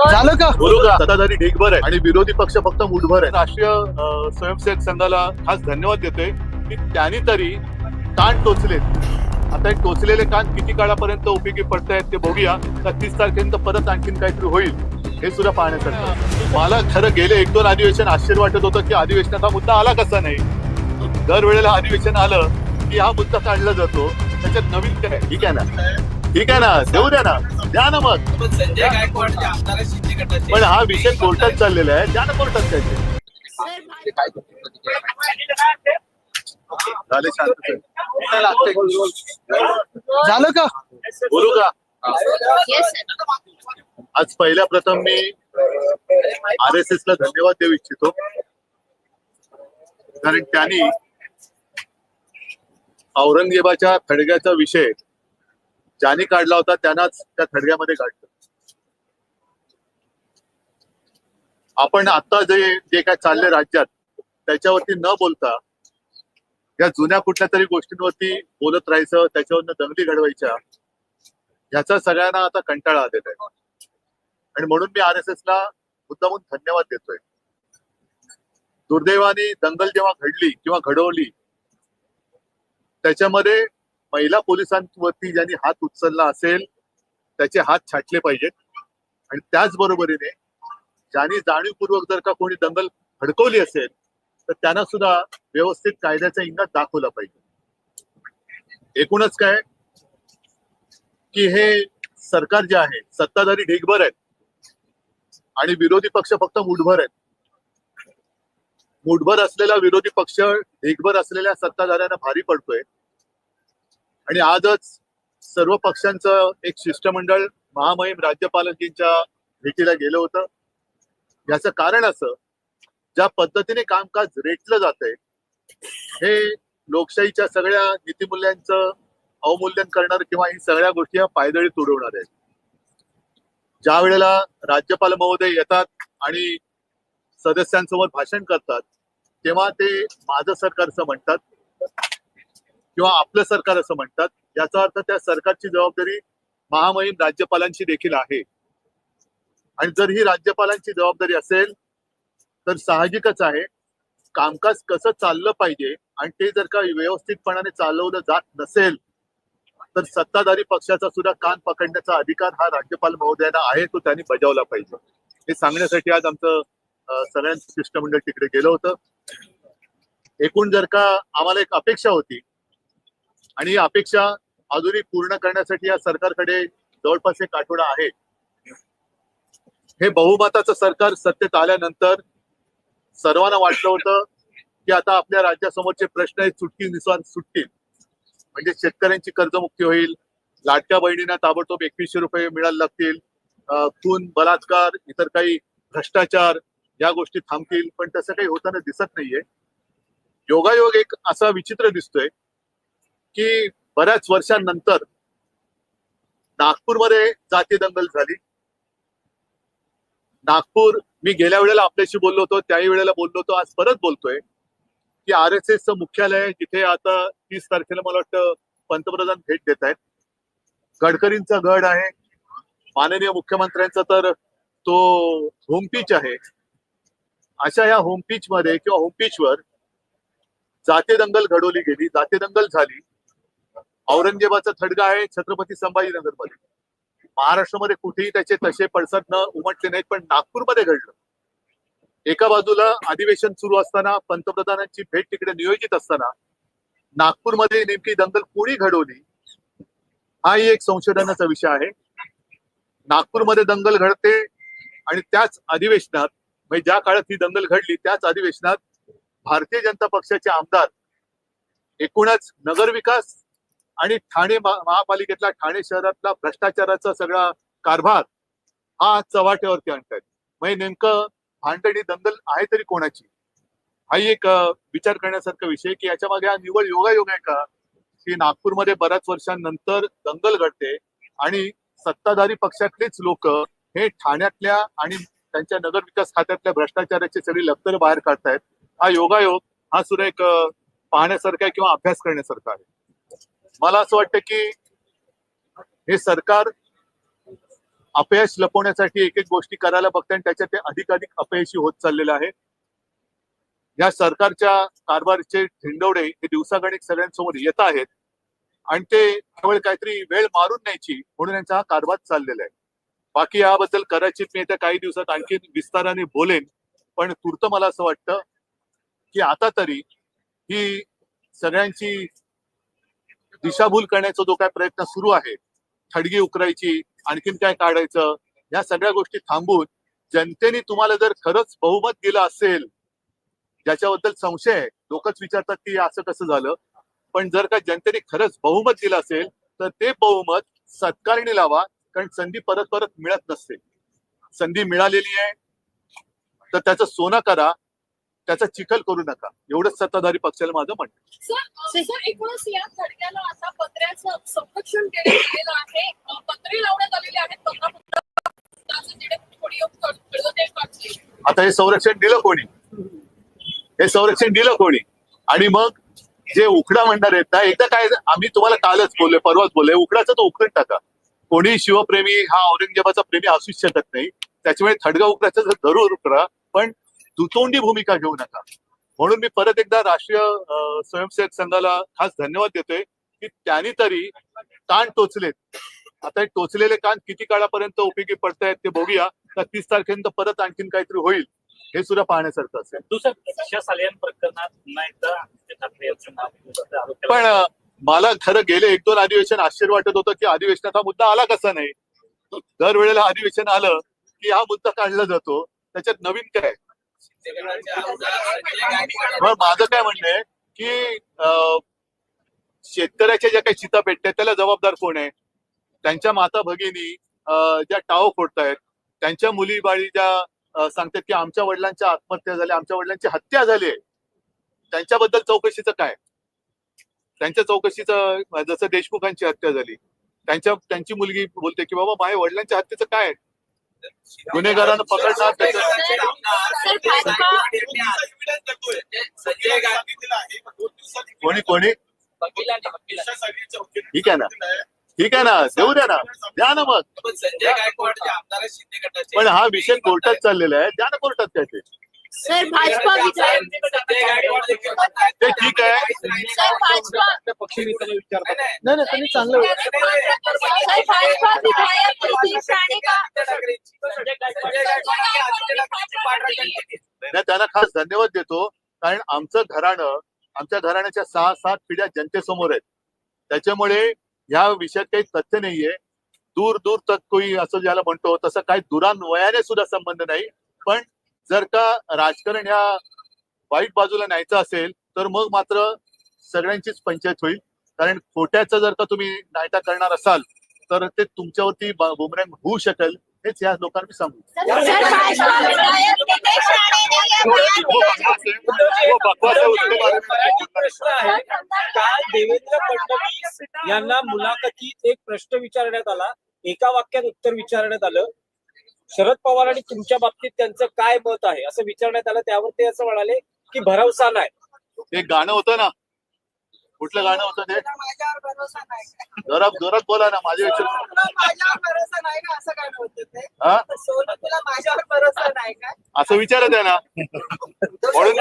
झालं का? बोलू का? सत्ताधारी ढीगभर आहे आणि विरोधी पक्ष फक्त मुठभर आहे. राष्ट्रीय स्वयंसेवक संघाला खास धन्यवाद देतोय की त्यांनी तरी कान टोचलेत. आता हे टोचलेले कान किती काळापर्यंत उपयोगी पडतायत ते बघूया. का 30 तारखेनंतर परत आणखीन काहीतरी होईल हे सुद्धा पाहण्यासारखं. मला खरं गेले 1-2 अधिवेशन आश्चर्य वाटत होतं की अधिवेशनात हा मुद्दा आला कसा नाही. दरवेळेला अधिवेशन आलं की हा मुद्दा काढला जातो. त्याच्यात नवीन काय? ठीक आहे ना, ठीक आहे ना, देऊ द्या ना, द्या ना मग. संजय गायकवाड जे आमदार आहेत शिंदे गटाचे, पण हा विषय कोर्टात चाललेला आहे, द्या ना कोर्टात त्याचे. झाले शांत. झालं का? बोलू का? आज पहिल्या प्रथम मी RSS ला धन्यवाद देऊ इच्छितो, कारण त्यांनी औरंगजेबाच्या थडग्याचा विषय ज्याने काढला होता त्यांनाच त्या थडग्यामध्ये काढलं. आपण आता जे काय चालले राज्यात त्याच्यावरती न बोलता या जुन्या कुठल्या तरी गोष्टींवरती बोलत राहायचं, त्याच्यावरनं दंगली घडवायच्या, याचा सगळ्यांना आता कंटाळा आलेला आहे. आणि म्हणून मी RSS ला मुद्दामून धन्यवाद देतोय. दुर्दैवाने दंगल जेव्हा घडली किंवा घडवली त्याच्यामध्ये महिला पोलिसांवरती ज्यांनी हात उचलला असेल त्याचे हात छाटले पाहिजेत. आणि त्याचबरोबरीने ज्यांनी जाणीवपूर्वक जर का कोणी दंगल भडकवली असेल तर त्यांना सुद्धा व्यवस्थित कायद्याचा इंगात दाखवला पाहिजे. एकूणच काय की हे सरकार जे आहे सत्ताधारी ढीगभर आहेत आणि विरोधी पक्ष फक्त मुठभर आहेत. मुठभर असलेला विरोधी पक्ष ढीगभर असलेल्या सत्ताधाऱ्यांना भारी पडतोय. आणि आजच सर्व पक्षांचं एक शिष्टमंडळ महामहिम राज्यपालांच्या भेटीला गेलं होतं. याचं कारण असं, ज्या पद्धतीने कामकाज रेटलं जातंय हे लोकशाहीच्या सगळ्या नीतिमूल्यांचं अवमूल्यन करणार किंवा ही सगळ्या गोष्टी पायदळी उडवणार आहेत. ज्या वेळेला राज्यपाल महोदय येतात आणि सदस्यांसमोर भाषण करतात तेव्हा ते माझं सरकार असं म्हणतात किंवा आपलं सरकार असं म्हणतात. याचा अर्थ त्या सरकारची जबाबदारी महामहिम राज्यपालांची देखील आहे. आणि जर ही राज्यपालांची जबाबदारी असेल तर साहजिकच आहे कामकाज कसं चाललं पाहिजे आणि ते जर का व्यवस्थितपणाने चालवलं जात नसेल तर सत्ताधारी पक्षाचा सुद्धा कान पकडण्याचा अधिकार हा राज्यपाल महोदयांना आहे, तो त्यांनी बजावला पाहिजे. हे सांगण्यासाठी आज आमचं सगळ्यांचं शिष्टमंडळ तिकडे गेलं होतं. एकूण जर का आम्हाला एक अपेक्षा होती आणि ही अपेक्षा अजूनही पूर्ण करण्यासाठी या सरकारकडे जवळपास एक आठवडा आहे. हे बहुमताचं सरकार सत्तेत आल्यानंतर सर्वांना वाटलं होतं की आता आपल्या राज्यासमोरचे प्रश्न हे चुटकीनुसार सुटतील. म्हणजे शेतकऱ्यांची कर्जमुक्ती होईल, लाडक्या बहिणींना ताबडतोब 2100 रुपये मिळायला लागतील, खून बलात्कार इतर काही भ्रष्टाचार या गोष्टी थांबतील. पण तसं काही होताना दिसत नाहीये. योगायोग एक असा विचित्र दिसतोय की बऱ्याच वर्षांनंतर नागपूरमध्ये जाती दंगल झाली. नागपूर, मी गेल्या वेळेला आपल्याशी बोललो होतो, त्याही वेळेला बोललो होतो, आज परत बोलतोय की RSSचं मुख्यालय आहे जिथे आता 30 तारखेला मला वाटतं पंतप्रधान भेट देत आहेत. गडकरींचा गड आहे, माननीय मुख्यमंत्र्यांचा तर तो होम पिच आहे. अशा या होम पिच मध्ये किंवा होम पिचवर जाती दंगल घडवली गेली, जाती दंगल झाली. औरंगजेबाचा थडगा आहे छत्रपती संभाजीनगर मध्ये. महाराष्ट्रामध्ये कुठेही त्याचे तसे पडसाद न उमटले नाहीत, पण नागपूरमध्ये घडलं. एका बाजूला अधिवेशन सुरू असताना पंतप्रधानांची भेट तिकडे नियोजित असताना नागपूरमध्ये नेमकी दंगल कोणी घडवली हाही एक संशोधनाचा विषय आहे. नागपूरमध्ये दंगल घडते आणि त्याच अधिवेशनात, म्हणजे ज्या काळात ही दंगल घडली त्याच अधिवेशनात भारतीय जनता पक्षाचे आमदार एकूणच नगरविकास आणि ठाणे महापालिकेतला, ठाणे शहरातला भ्रष्टाचाराचा सगळा कारभार हा चव्हाट्यावरती आणतायत. म्हणजे नेमकं भांडणी दंगल आहे तरी कोणाची, हाही एक विचार करण्यासारखा विषय की याच्या मागे हा निव्वळ योगायोग आहे का की नागपूरमध्ये बऱ्याच वर्षांनंतर दंगल घडते आणि सत्ताधारी पक्षातलेच लोक हे ठाण्यातल्या आणि त्यांच्या नगरविकास खात्यातल्या भ्रष्टाचाराची सगळी लक्तरं बाहेर काढतायत. हा योगायोग हा सुद्धा एक पाहण्यासारखा आहे किंवा अभ्यास करण्यासारखा आहे. मला असं वाटतं की हे सरकार अपयश लपवण्यासाठी एक एक गोष्टी करायला बघताय आणि त्याच्यात ते अधिकाधिक अपयशी होत चाललेलं आहे. या सरकारच्या कारभारचे धिंडवडे हे दिवसागणिक सगळ्यांसमोर येत आहेत आणि ते केवळ काहीतरी वेळ मारून न्यायची म्हणून यांचा हा कारभार चाललेला आहे. बाकी याबद्दल कदाचित मी येत्या काही दिवसात आणखी विस्ताराने बोलेन, पण तूर्त मला असं वाटतं की आता तरी ही सगळ्यांची दिशाभूल करण्याचा जो काय प्रयत्न सुरू आहे, थडगी उकरायची, आणखीन काय काढायचं, या सगळ्या गोष्टी थांबून जनतेने तुम्हाला जर खरंच बहुमत दिलं असेल, ज्याच्याबद्दल संशय आहे, लोकच विचारतात की असं कसं झालं, पण जर का जनतेने खरंच बहुमत दिलं असेल तर ते बहुमत सत्कारणी लावा, कारण संधी परत परत मिळत नसते. संधी मिळालेली आहे तर त्याचं सोनं करा, त्याचा चिखल करू नका, एवढंच सत्ताधारी पक्षाला माझं म्हणणं. सर, एकूणच या थडग्याला आता पत्र्याचं संरक्षण केलं गेलेलं आहे. पत्रे लावण्यात आलेले आहेत. आता हे संरक्षण दिलं कोणी? हे संरक्षण दिलं कोणी? आणि मग जे उखडा म्हणणार आहेत ना, एकदा काय, आम्ही तुम्हाला कालच बोलले, परवाच बोलले, उखडाचं तो उखडून टाका. कोणी शिवप्रेमी हा औरंगजेबाचा प्रेमी असूच शकत नाही, त्याच्यामुळे थडगा उखडाचं जरूर उकरा, पण दुतोंडी भूमिका घेऊ नका. म्हणून मी परत एकदा राष्ट्रीय स्वयंसेवक संघाला खास धन्यवाद देतोय की त्यांनी तरी कान टोचलेत. आता हे टोचलेले कान किती काळापर्यंत उपयोगी पडतायत ते बघूया. तर 30 तारखेनंतर परत आणखीन काहीतरी होईल हे सुद्धा पाहण्यासारखं असेल. दुसऱ्या सालियन प्रकरणात पुन्हा एकदा पण मला खरं गेले 1-2 अधिवेशन आश्चर्य वाटत होतं की अधिवेशनात हा मुद्दा आला कसा नाही. दरवेळेला अधिवेशन आलं की हा मुद्दा काढला जातो, त्याच्यात नवीन काय? मग माझं काय म्हणणं आहे की शेतकऱ्याच्या ज्या काही चिता पेटतात त्याला जबाबदार कोण आहे? त्यांच्या माता भगिनी ज्या टाव फोडतायत, त्यांच्या मुली बाळी ज्या सांगतात की आमच्या वडिलांच्या आत्महत्या झाल्या, आमच्या वडिलांची हत्या झाली, त्यांच्याबद्दल चौकशीचं काय? त्यांच्या चौकशीचं, जसं देशमुखांची हत्या झाली, त्यांची मुलगी बोलते की बाबा माझ्या वडिलांच्या हत्येचं काय? गुन्हेगारांना पकडणार कोणी कोणी? ठीक आहे ना, ठीक आहे ना, देऊ द्या ना, द्या ना मग. संजय गायकवाड जे आमदार आहेत शिंदे गटाचे, पण हा विषय कोर्टात चाललेला आहे, द्या ना कोर्टात त्याचे. सर, भाजपा विधायक ते ठीक आहे. सर, भाजपा पक्षनेत्याला विचारतात. नाही नाही, त्यांनी चांगलं सर, भाजपा विधायक नितीश राणे का नाही, त्यांना खास धन्यवाद देतो, कारण आमचं घराणं, आमच्या घराण्याच्या 6-7 पिढ्या जनतेसमोर आहेत. त्याच्यामुळे ह्या विषयात काही तथ्य नाहीये. दूर दूर तक कोई असं ज्याला म्हणतो तसं काही दुरान्वयाने सुद्धा संबंध नाही. पण जर का राजकारण ह्या वाईट बाजूला न्यायचं असेल तर मग मात्र सगळ्यांचीच पंचायत होईल. कारण खोट्याचं जर का तुम्ही नायटा करणार असाल तर ते तुमच्यावरती बुमरँग होऊ शकेल, हेच या लोकांनी सांगू. सर, भाजपा विधायक नितीश प्रश्न आहे. काल देवेंद्र फडणवीस यांना मुलाखतीत एक प्रश्न विचारण्यात आला, एका वाक्यात उत्तर विचारण्यात आलं, शरद पवार आणि तुमच्या बाबतीत त्यांचं काय मत आहे असं विचारण्यात आलं. त्यावर ते असं म्हणाले की भरवसा नाही. ते गाणं होतं ना, कुठलं गाणं होतं ते? माझ्यावर भरोसा नाही का? जोरात जोरात बोला ना, माझ्या माझ्यावर भरोसा नाही का असं काय होतं ते? हा, सोनं तुला माझ्यावर भरोसा नाही का? असं विचारत आहे ना. म्हणून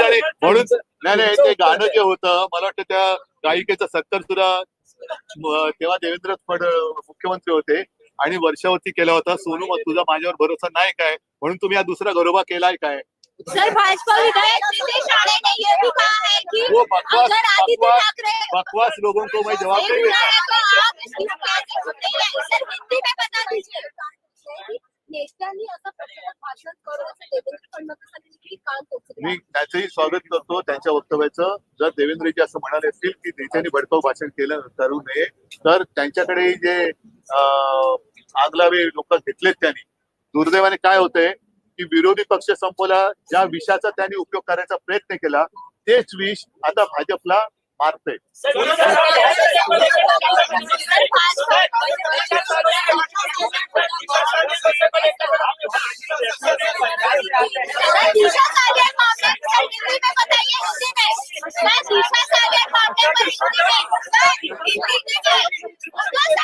नाही, ते गाणं जे होतं, मला वाटतं त्या गायिकेचा 70 सुद्धा तेव्हा देवेंद्र मुख्यमंत्री होते आणि वर्षावरती केला होता, सोनू मग तुझा माझ्यावर भरोसा नाही काय, म्हणून तुम्ही हा दुसरा घरोबा केलाय काय? सर, भाजपा विधायक नितीश राणे ने ये भी कहा है कि वो बकवास अगर आदित्य ठाकरे बकवास लोगों को मैं जवाब नहीं देता. आप इस्तीफा सर, हिंदी में बता दीजिए. नेत्यांनी असं प्रचारात भाषण करून असं देवेंद्र फडणवीसांनी काल पोहोचले. मी त्याचंही स्वागत करतो त्यांच्या वक्तव्याचं. जर देवेंद्रजी असं म्हणाले असतील की नेत्यांनी भडकाऊ भाषण केलं करू नये, तर त्यांच्याकडे जे आगलावे लोक घेतलेत त्यांनी, दुर्दैवाने काय होतंय की विरोधी पक्ष संपवला, ज्या विषाचा त्यांनी उपयोग करायचा प्रयत्न केला तेच विष आता भाजपला मारतंय.